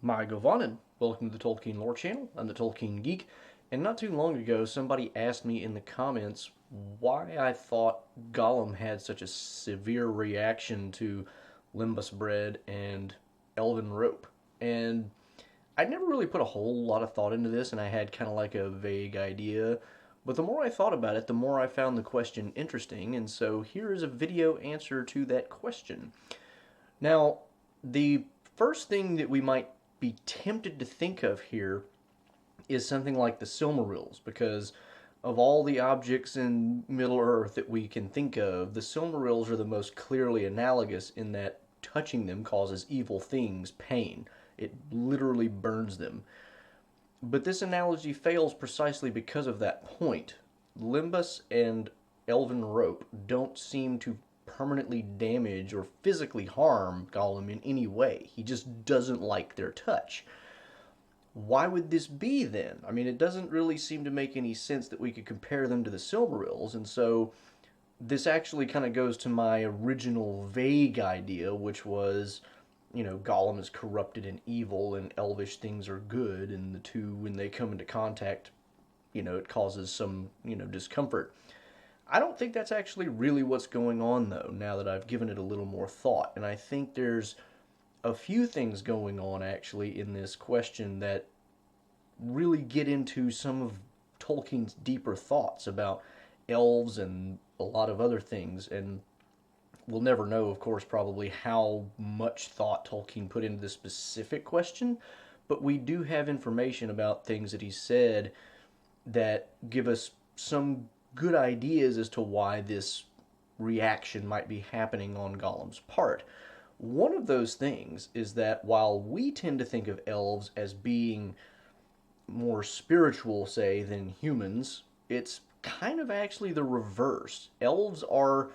My Govanen. Welcome to the Tolkien Lore Channel. I'm the Tolkien Geek, and not too long ago, somebody asked me in the comments why I thought Gollum had such a severe reaction to Lembas bread and elven rope. And I'd never really put a whole lot of thought into this, and I had kind of like a vague idea. But the more I thought about it, the more I found the question interesting, and so here is a video answer to that question. Now, the first thing that we might be tempted to think of here is something like the Silmarils, because of all the objects in Middle Earth that we can think of, the Silmarils are the most clearly analogous in that touching them causes evil things pain. It literally burns them. But this analogy fails precisely because of that point. Lembas and Elven Rope don't seem to permanently damage or physically harm Gollum in any way. He just doesn't like their touch. Why would this be then? I mean, it doesn't really seem to make any sense that we could compare them to the Silmarils, and so this actually kind of goes to my original vague idea, which was, Gollum is corrupted and evil, and elvish things are good, and the two, when they come into contact, it causes some, discomfort. I don't think that's actually really what's going on, though, now that I've given it a little more thought. And I think there's a few things going on, actually, in this question that really get into some of Tolkien's deeper thoughts about elves and a lot of other things. And we'll never know, of course, probably how much thought Tolkien put into this specific question, but we do have information about things that he said that give us some good ideas as to why this reaction might be happening on Gollum's part. One of those things is that while we tend to think of elves as being more spiritual, say, than humans, it's kind of actually the reverse. Elves are,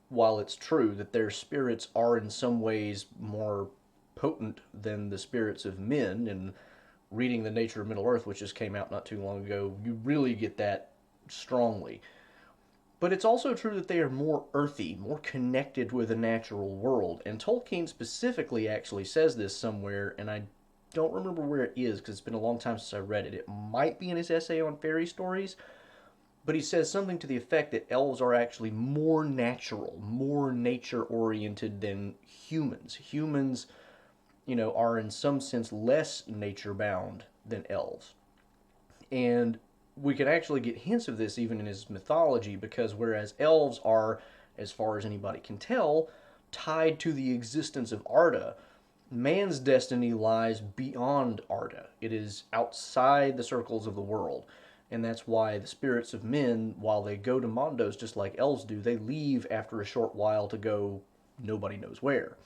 while it's true that their spirits are in some ways more potent than the spirits of men, and reading The Nature of Middle Earth, which just came out not too long ago, you really get that strongly. But it's also true that they are more earthy, more connected with the natural world. And Tolkien specifically actually says this somewhere, and I don't remember where it is because it's been a long time since I read it. It might be in his essay on fairy stories, but he says something to the effect that elves are actually more natural, more nature oriented than humans. Humans, are in some sense less nature bound than elves. And we can actually get hints of this even in his mythology, because whereas elves are, as far as anybody can tell, tied to the existence of Arda, man's destiny lies beyond Arda. It is outside the circles of the world. And that's why the spirits of men, while they go to Mondos just like elves do, they leave after a short while to go nobody knows where.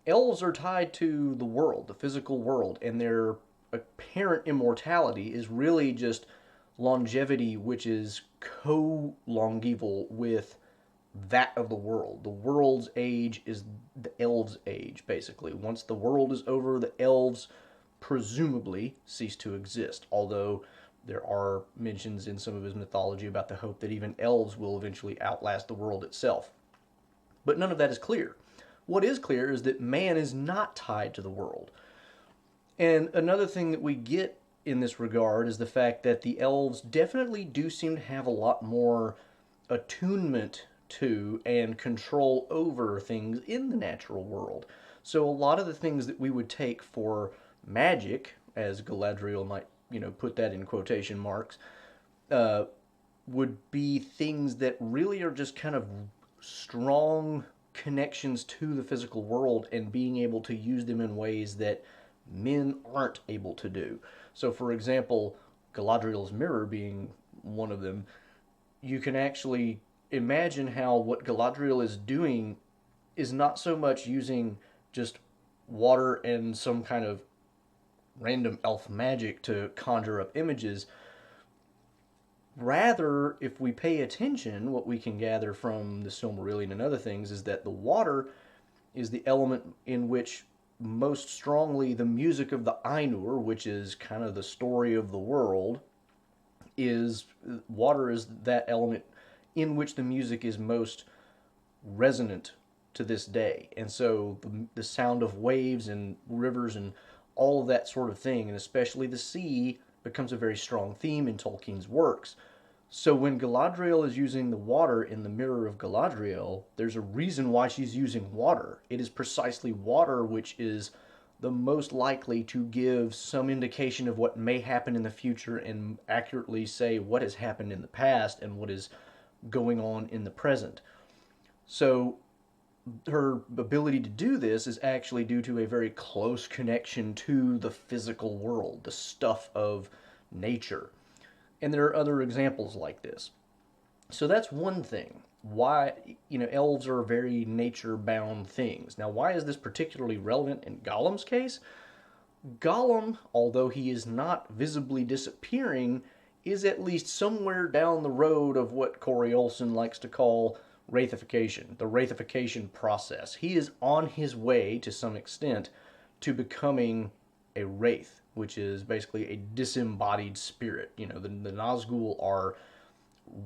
Elves are tied to the world, the physical world, and their apparent immortality is really just longevity, which is co-longeval with that of the world. The world's age is the elves' age, basically. Once the world is over, the elves presumably cease to exist, although there are mentions in some of his mythology about the hope that even elves will eventually outlast the world itself. But none of that is clear. What is clear is that man is not tied to the world. And another thing that we get in this regard is the fact that the elves definitely do seem to have a lot more attunement to and control over things in the natural world. So a lot of the things that we would take for magic, as Galadriel might, put that in quotation marks, uh, would be things that really are just kind of strong connections to the physical world and being able to use them in ways that men aren't able to do. So, for example, Galadriel's mirror being one of them, you can actually imagine how what Galadriel is doing is not so much using just water and some kind of random elf magic to conjure up images. Rather, if we pay attention, what we can gather from the Silmarillion and other things is that the water is the element in which most strongly the music of the Ainur, which is kind of the story of the world, is water is that element in which the music is most resonant to this day. And so the sound of waves and rivers and all of that sort of thing, and especially the sea becomes a very strong theme in Tolkien's works. So when Galadriel is using the water in the Mirror of Galadriel, there's a reason why she's using water. It is precisely water which is the most likely to give some indication of what may happen in the future and accurately say what has happened in the past and what is going on in the present. So her ability to do this is actually due to a very close connection to the physical world, the stuff of nature. And there are other examples like this. So that's one thing. Why, elves are very nature bound things. Now, why is this particularly relevant in Gollum's case? Gollum, although he is not visibly disappearing, is at least somewhere down the road of what Corey Olsen likes to call Raithification, the Raithification process. He is on his way, to some extent, to becoming a Wraith, which is basically a disembodied spirit. The Nazgul are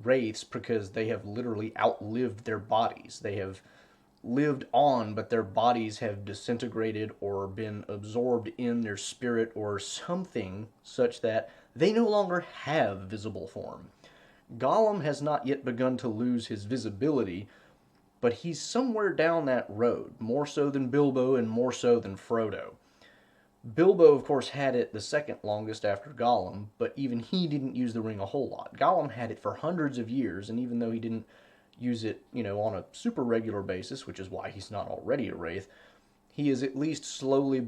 Wraiths because they have literally outlived their bodies. They have lived on, but their bodies have disintegrated or been absorbed in their spirit or something such that they no longer have visible form. Gollum has not yet begun to lose his visibility, but he's somewhere down that road, more so than Bilbo and more so than Frodo. Bilbo, of course, had it the second longest after Gollum, but even he didn't use the ring a whole lot. Gollum had it for hundreds of years, and even though he didn't use it, on a super regular basis, which is why he's not already a Wraith, he is at least slowly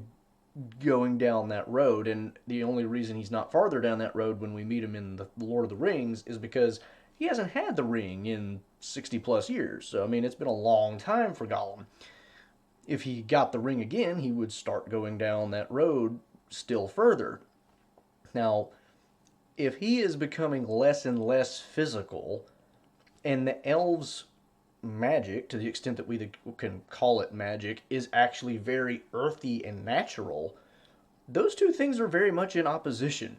going down that road, and the only reason he's not farther down that road when we meet him in the Lord of the Rings is because he hasn't had the ring in 60 plus years. So, it's been a long time for Gollum. If he got the ring again, he would start going down that road still further. Now, if he is becoming less and less physical, and the elves' magic, to the extent that we can call it magic, is actually very earthy and natural, those two things are very much in opposition.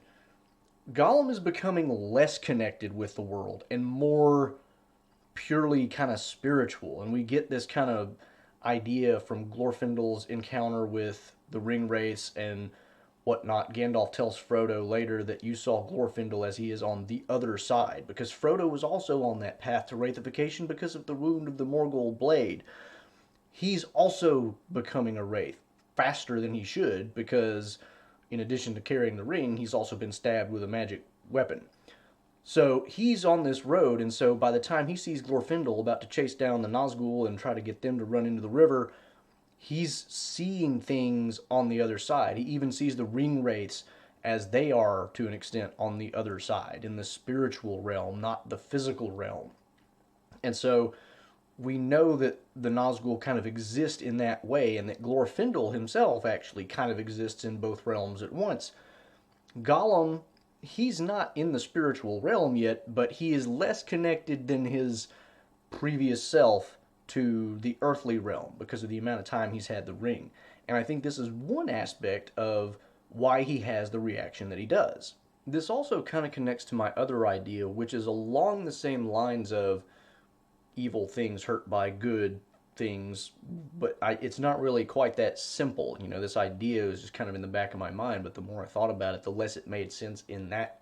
Gollum is becoming less connected with the world and more purely kind of spiritual, and we get this kind of idea from Glorfindel's encounter with the ring wraiths and whatnot. Gandalf tells Frodo later that you saw Glorfindel as he is on the other side, because Frodo was also on that path to Raithification because of the wound of the Morgul blade. He's also becoming a wraith faster than he should because, in addition to carrying the ring, he's also been stabbed with a magic weapon. So he's on this road, and so by the time he sees Glorfindel about to chase down the Nazgul and try to get them to run into the river, he's seeing things on the other side. He even sees the ring wraiths as they are, to an extent, on the other side, in the spiritual realm, not the physical realm. And so we know that the Nazgul kind of exist in that way, and that Glorfindel himself actually kind of exists in both realms at once. Gollum, he's not in the spiritual realm yet, but he is less connected than his previous self to the earthly realm because of the amount of time he's had the ring. And I think this is one aspect of why he has the reaction that he does. This also kind of connects to my other idea, which is along the same lines of evil things hurt by good things, but it's not really quite that simple. This idea is just kind of in the back of my mind, but the more I thought about it, the less it made sense in that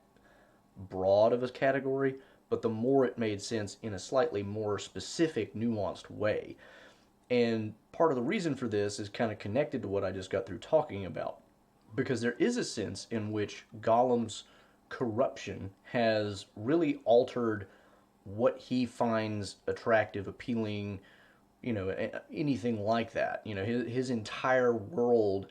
broad of a category, but the more it made sense in a slightly more specific, nuanced way. And part of the reason for this is kind of connected to what I just got through talking about, because there is a sense in which Gollum's corruption has really altered what he finds attractive, appealing, anything like that. His entire world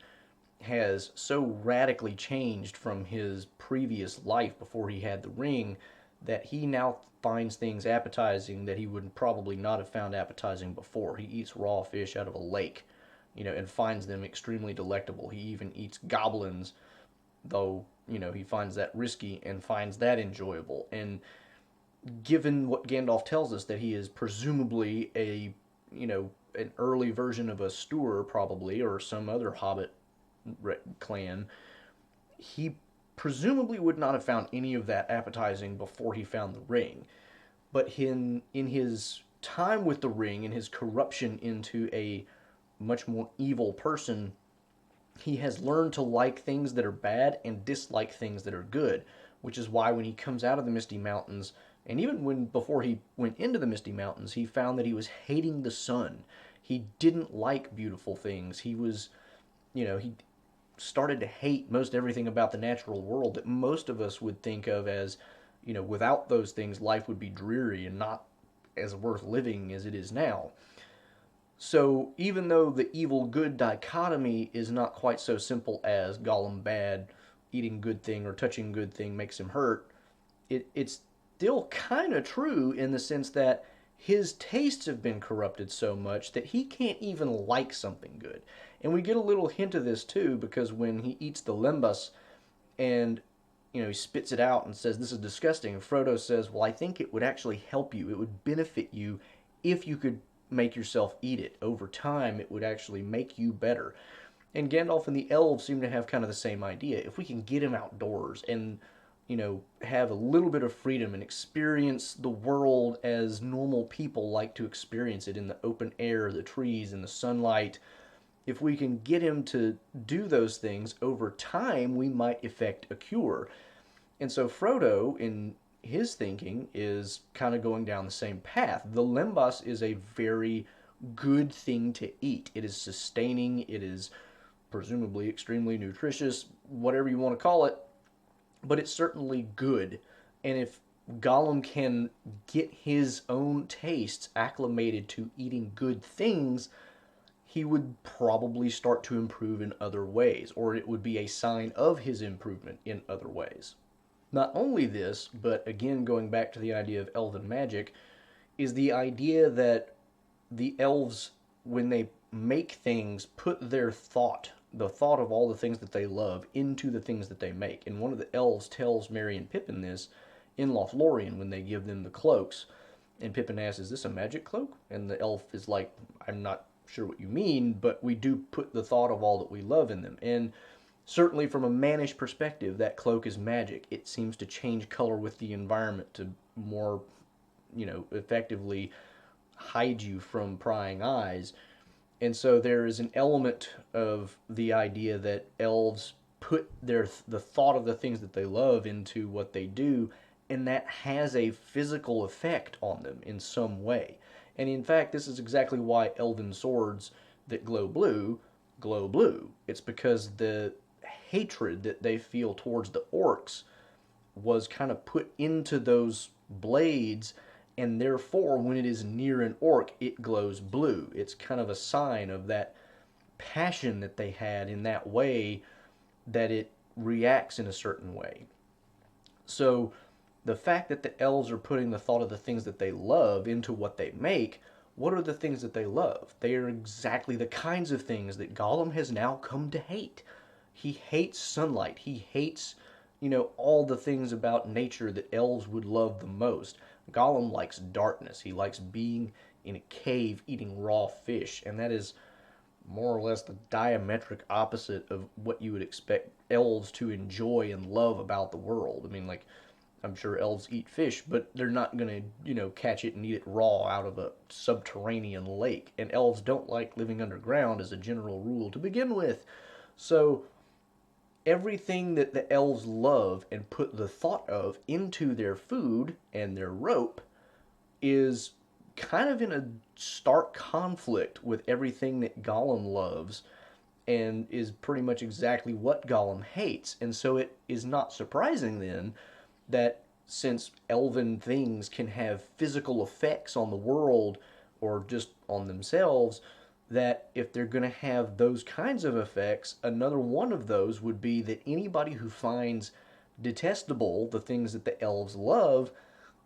has so radically changed from his previous life before he had the ring that he now finds things appetizing that he would probably not have found appetizing before. He eats raw fish out of a lake, and finds them extremely delectable. He even eats goblins, though, he finds that risky and finds that enjoyable. And given what Gandalf tells us, that he is presumably an early version of a Stour, probably, or some other hobbit clan, he presumably would not have found any of that appetizing before he found the ring. But in his time with the ring and his corruption into a much more evil person, he has learned to like things that are bad and dislike things that are good, which is why when he comes out of the Misty Mountains, and even when before he went into the Misty Mountains, he found that he was hating the sun. He didn't like beautiful things. He was, he started to hate most everything about the natural world that most of us would think of as, without those things, life would be dreary and not as worth living as it is now. So even though the evil good dichotomy is not quite so simple as Gollum bad, eating good thing or touching good thing makes him hurt, it's still kind of true in the sense that his tastes have been corrupted so much that he can't even like something good. And we get a little hint of this too because when he eats the Lembas and he spits it out and says this is disgusting, and Frodo says, "Well, I think it would actually help you. It would benefit you if you could make yourself eat it. Over time, it would actually make you better." And Gandalf and the elves seem to have kind of the same idea. If we can get him outdoors and have a little bit of freedom and experience the world as normal people like to experience it in the open air, the trees, and the sunlight, if we can get him to do those things over time, we might effect a cure. And so Frodo, in his thinking, is kind of going down the same path. The Lembas is a very good thing to eat. It is sustaining, it is presumably extremely nutritious, whatever you want to call it, but it's certainly good. And if Gollum can get his own tastes acclimated to eating good things, he would probably start to improve in other ways, or it would be a sign of his improvement in other ways. Not only this, but again, going back to the idea of elven magic, is the idea that the elves, when they make things, put their thought, the thought of all the things that they love, into the things that they make. And one of the elves tells Merry and Pippin this in Lothlorien when they give them the cloaks. And Pippin asks, "Is this a magic cloak?" And the elf is like, "I'm not sure what you mean, but we do put the thought of all that we love in them." And certainly from a mannish perspective, that cloak is magic. It seems to change color with the environment to more, effectively hide you from prying eyes. And so there is an element of the idea that elves put the thought of the things that they love into what they do, and that has a physical effect on them in some way. And in fact, this is exactly why elven swords that glow blue glow blue. It's because the hatred that they feel towards the orcs was kind of put into those blades, and therefore when it is near an orc it glows blue. It's kind of a sign of that passion that they had in that way, that it reacts in a certain way. So the fact that the elves are putting the thought of the things that they love into what they make, what are the things that they love? They are exactly the kinds of things that Gollum has now come to hate. He hates sunlight. He hates, all the things about nature that elves would love the most. Gollum likes darkness. He likes being in a cave eating raw fish, and that is more or less the diametric opposite of what you would expect elves to enjoy and love about the world. I mean, like, I'm sure elves eat fish, but they're not going to, catch it and eat it raw out of a subterranean lake. And elves don't like living underground as a general rule to begin with. So everything that the elves love and put the thought of into their food and their rope is kind of in a stark conflict with everything that Gollum loves and is pretty much exactly what Gollum hates. And so it is not surprising then that since elven things can have physical effects on the world or just on themselves, that if they're going to have those kinds of effects, another one of those would be that anybody who finds detestable the things that the elves love,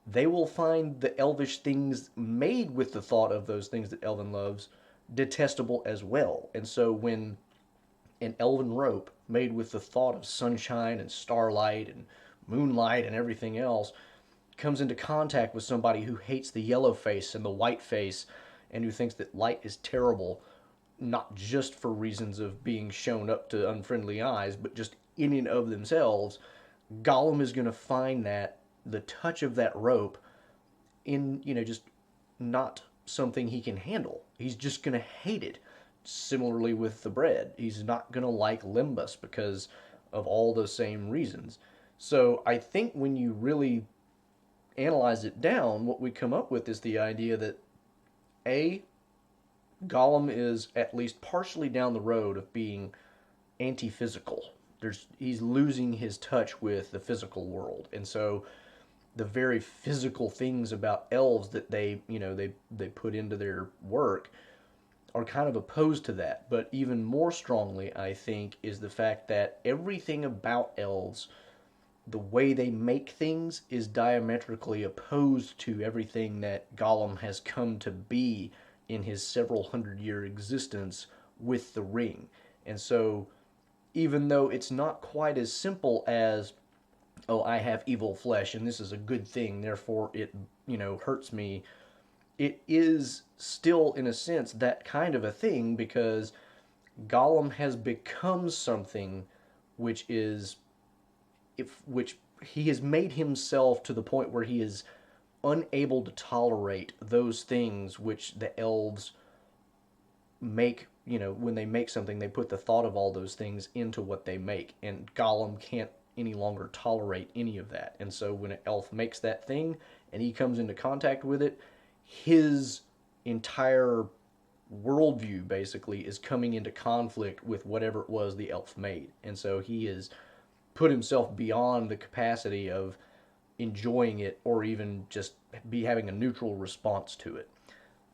they will find the elvish things made with the thought of those things that elven loves detestable as well. And so when an elven rope made with the thought of sunshine and starlight and moonlight and everything else comes into contact with somebody who hates the yellow face and the white face and who thinks that light is terrible, not just for reasons of being shown up to unfriendly eyes, but just in and of themselves, Gollum is going to find that the touch of that rope in, just not something he can handle. He's just going to hate it similarly with the bread. He's not going to like Lembas because of all the same reasons. So I think when you really analyze it down, what we come up with is the idea that A, Gollum is at least partially down the road of being anti-physical. He's losing his touch with the physical world, and so the very physical things about elves that they put into their work are kind of opposed to that. But even more strongly, I think, is the fact that everything about elves, the way they make things, is diametrically opposed to everything that Gollum has come to be in his several hundred-year existence with the ring. And so, even though it's not quite as simple as, oh, I have evil flesh and this is a good thing, therefore it, hurts me, it is still, in a sense, that kind of a thing, because Gollum has become something which is, which he has made himself to the point where he is unable to tolerate those things which the elves make. When they make something, they put the thought of all those things into what they make, and Gollum can't any longer tolerate any of that. And so when an elf makes that thing and he comes into contact with it, his entire worldview basically is coming into conflict with whatever it was the elf made. And so he has put himself beyond the capacity of enjoying it or even just be having a neutral response to it.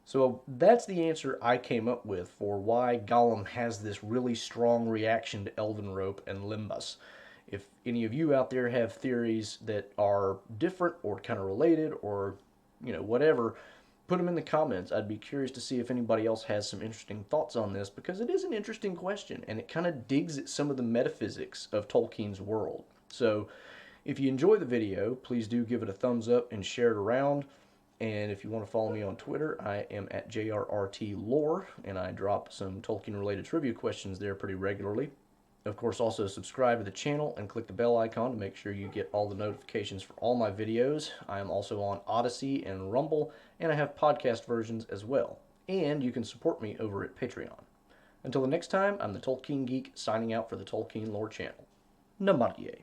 So that's the answer I came up with for why Gollum has this really strong reaction to Elven Rope and Lembas. If any of you out there have theories that are different or kind of related or, whatever, put them in the comments. I'd be curious to see if anybody else has some interesting thoughts on this, because it is an interesting question and it kind of digs at some of the metaphysics of Tolkien's world. So if you enjoy the video, please do give it a thumbs up and share it around. And if you want to follow me on Twitter, I am at JRRTLore, and I drop some Tolkien-related trivia questions there pretty regularly. Of course, also subscribe to the channel and click the bell icon to make sure you get all the notifications for all my videos. I am also on Odyssey and Rumble, and I have podcast versions as well. And you can support me over at Patreon. Until the next time, I'm the Tolkien Geek, signing out for the Tolkien Lore channel. Namaste.